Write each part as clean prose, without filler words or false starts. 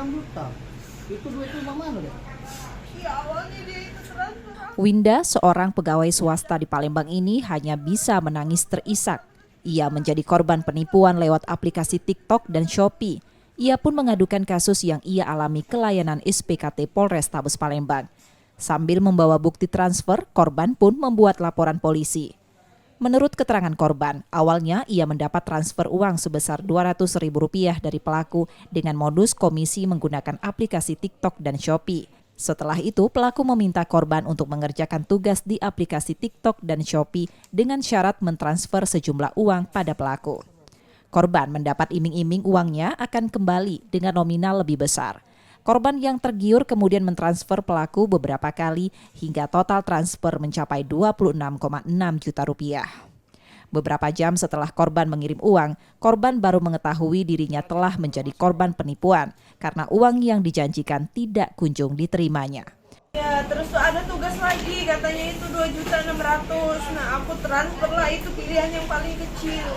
6 juta. Itu duitnya mana deh? Iya, awalnya dia itu transfer. Winda, seorang pegawai swasta di Palembang ini hanya bisa menangis terisak. Ia menjadi korban penipuan lewat aplikasi TikTok dan Shopee. Ia pun mengadukan kasus yang ia alami ke layanan SPKT Polrestabes Palembang. Sambil membawa bukti transfer, korban pun membuat laporan polisi. Menurut keterangan korban, awalnya ia mendapat transfer uang sebesar Rp200.000 dari pelaku dengan modus komisi menggunakan aplikasi TikTok dan Shopee. Setelah itu, pelaku meminta korban untuk mengerjakan tugas di aplikasi TikTok dan Shopee dengan syarat mentransfer sejumlah uang pada pelaku. Korban mendapat iming-iming uangnya akan kembali dengan nominal lebih besar. Korban yang tergiur kemudian mentransfer pelaku beberapa kali hingga total transfer mencapai Rp26,6 juta. Beberapa jam setelah korban mengirim uang, korban baru mengetahui dirinya telah menjadi korban penipuan karena uang yang dijanjikan tidak kunjung diterimanya. Ya, terus tuh ada tugas lagi, katanya itu 2.600.000. Nah, aku transfer lah, itu pilihan yang paling kecil.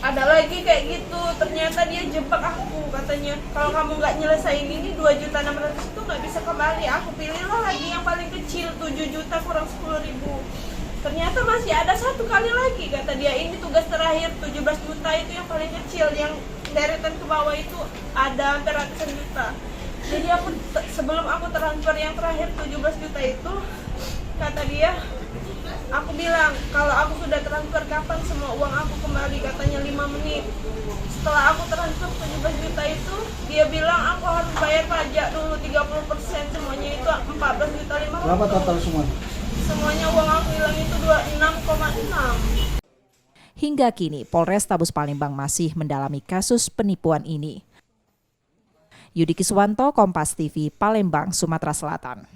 Ada lagi kayak gitu, ternyata dia jebak aku, katanya kalau kamu nggak nyelesain ini 2.600.000 itu nggak bisa kembali. Aku pilihlah lagi yang paling kecil, 7 juta kurang 10.000. Ternyata masih ada satu kali lagi, kata dia ini tugas terakhir 17 juta itu yang paling kecil, yang deretan ke bawah itu ada hampir ratusan juta. Jadi aku sebelum aku transfer yang terakhir 17 juta itu, kata dia, aku bilang kalau aku sudah transfer kapan semua uang aku kembali, katanya 5 menit. Setelah aku transfer 17 juta itu, dia bilang aku harus bayar pajak dulu 30%, semuanya itu 14 juta 500. Berapa total semua? Semuanya uang aku hilang itu 26,6. Hingga kini, Polrestabes Palembang masih mendalami kasus penipuan ini. Yudi Kiswanto, Kompas TV, Palembang, Sumatera Selatan.